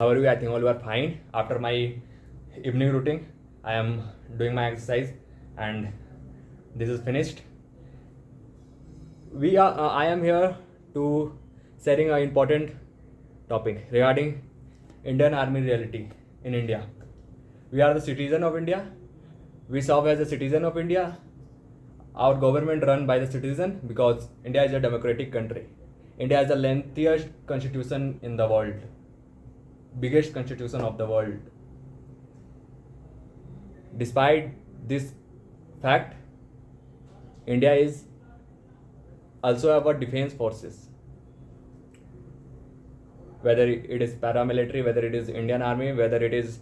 How are you? I think all are fine. After my evening routine, I am doing my exercise, and this is finished. I am here to sharing an important topic regarding Indian Army reality in India. We are the citizen of India. We serve as a citizen of India. Our government run by the citizen because India is a democratic country. India has the lengthiest constitution in the world, biggest constitution of the world. Despite this fact, India is also our defense forces, whether it is paramilitary, whether it is Indian Army, whether it is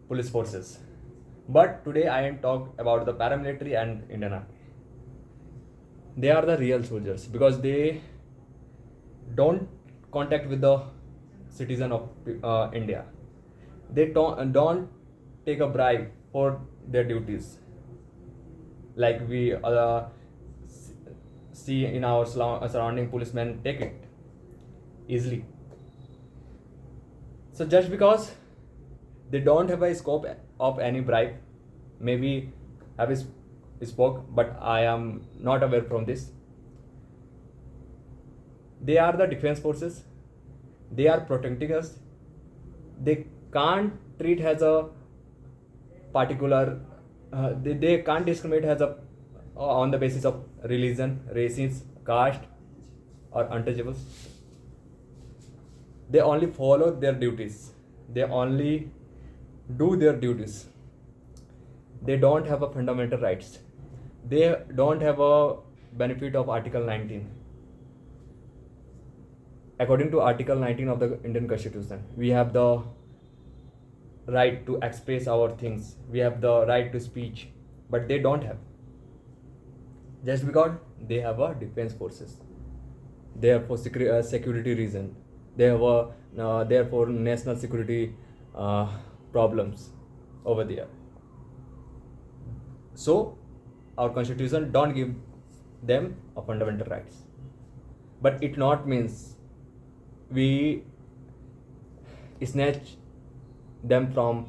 police forces. But today I am talk about the paramilitary and Indian Army. They are the real soldiers because they don't contact with the citizen of India. They don't take a bribe for their duties like we see in our surrounding policemen take it easily. So just because they don't have a scope of any bribe, maybe have spoke, but I am not aware from this. They are the defense forces. They are protecting us. They can't treat as a particular. They can't discriminate as a on the basis of religion, races, caste, or untouchables. They only follow their duties. They only do their duties. They don't have a fundamental rights. They don't have a benefit of Article 19. According to Article 19 of the Indian Constitution, we have the right to express our things. We have the right to speech, but they don't have. Just because they have a defense forces, they are for security reason. They have a therefore national security problems over there. So our constitution don't give them a fundamental rights, but it not means we snatch them from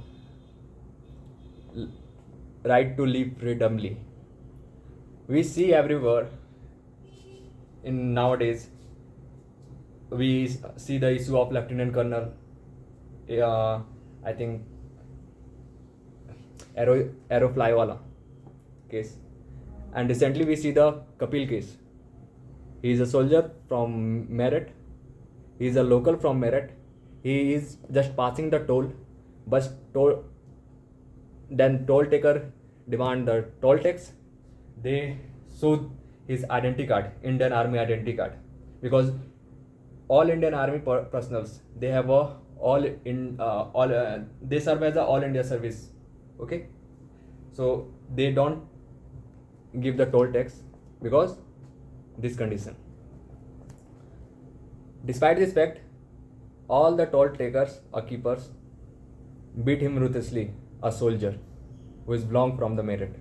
right to live freedomly. We see everywhere in nowadays. We see the issue of Lieutenant Colonel. I think Aero Flywala case, and recently we see the Kapil case. He is a soldier from Meerut. He is a local from Meerut. He is just passing the toll, but then toll taker demand the toll tax. They show his identity card, Indian Army identity card, because all Indian Army personals, they have a they serve as a all India service. Okay, so they don't give the toll tax because this condition. Despite this fact, all the toll takers or keepers beat him ruthlessly, a soldier who is belong from the Meerut.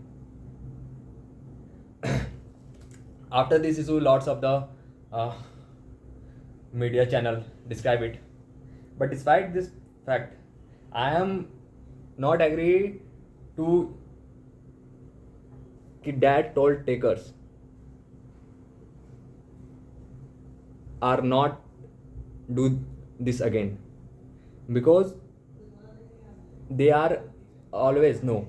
After this issue, lots of the media channel describe it. But despite this fact, I am not agree to that toll takers are not do this again, because they are always no.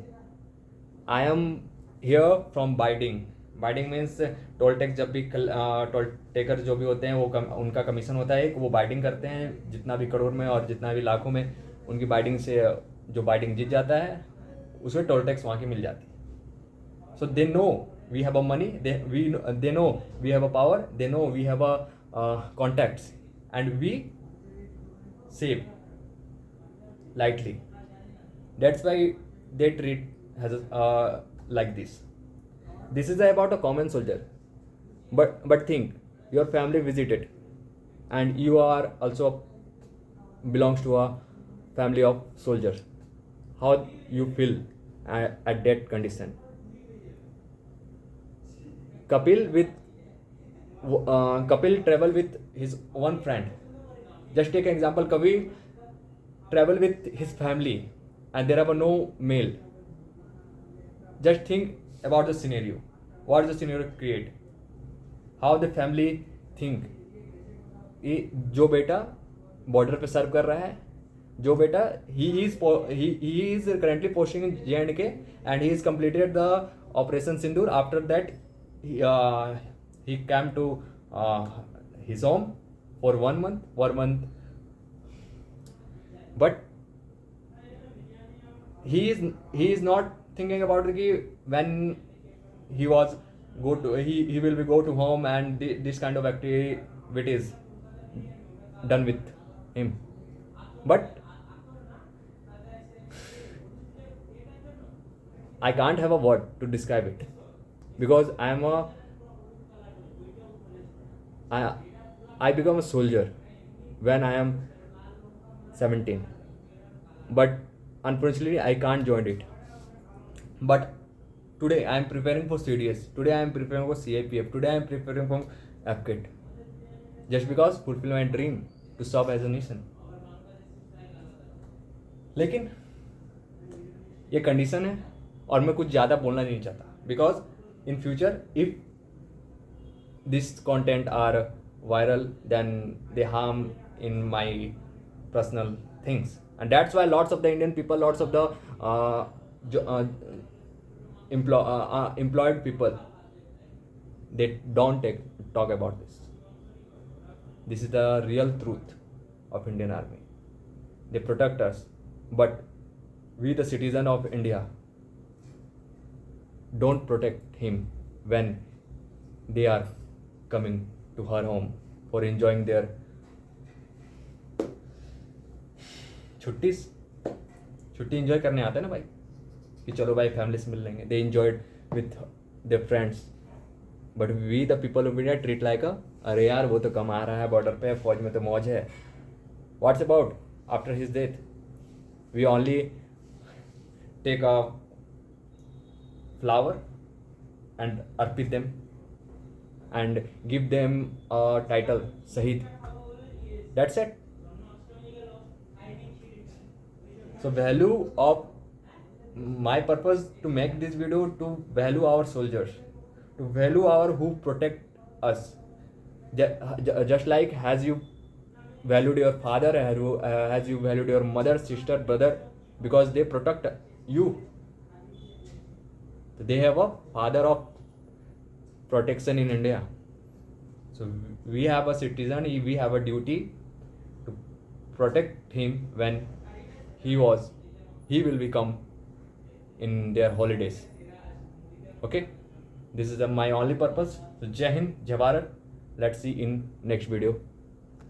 I am here from biting. Biding means toll tax जब भी toll taker जो भी होते हैं वो उनका commission होता है, वो बाइडिंग करते हैं जितना भी करोड़ में और जितना भी लाखों में उनकी बाइडिंग से जो बाइडिंग जीत जाता है उसमें टोल टैक्स वहाँ की मिल जाती है. So they know we have a money, they know we have a power, they know we have a contacts and we save lightly. That's why they treat as like this. This is about a common soldier. But think, your family visited, and you are also belongs to a family of soldiers. How you feel at that condition? Kapil travel with his one friend. Just take an example. travel with his family and there are no mail. Just think about the scenario. What does the scenario create? How the family think? ये जो बेटा border पे सर्व कर रहा है, जो बेटा he is currently posting in J&K and he is completed the operation Sindoor. After that he came to his home for 1 month, but he is not thinking about the when he was he will be go to home and this kind of activities done with him. But I can't have a word to describe it because I become a soldier when I am 17, but unfortunately I can't join it. But today I am preparing for CDS, today I am preparing for CIPF, today I am preparing for APKIT, just because fulfill my dream to serve as a nation. लेकिन ये condition है और मैं कुछ ज़्यादा बोलना नहीं चाहता because in future if this content are viral then they harm in my personal things, and that's why lots of the Indian people, lots of the employed people, they don't talk about this. This is the real truth of Indian Army. They protect us, but we the citizen of India don't protect him when they are coming to her home for enjoying their छुट्टी enjoy करने आते हैं ना भाई कि चलो भाई family से मिल लेंगे. They enjoyed with their friends, but we the people of India treat like a अरे यार वो तो कमा रहा है बॉर्डर पे, फौज में तो मौज है. What's about after his death? We only take a flower and arpit them and give them a title Shahid. That's it. So value of my purpose to make this video to value our soldiers, to value our who protect us, just like as you valued your father, as you valued your mother, sister, brother, because they protect you. They have a father of protection in India. So we have a citizen, we have a duty to protect him when he will become in their holidays. Okay, this is my only purpose. So Jai Hind, Jai Bharat. Let's see in next video.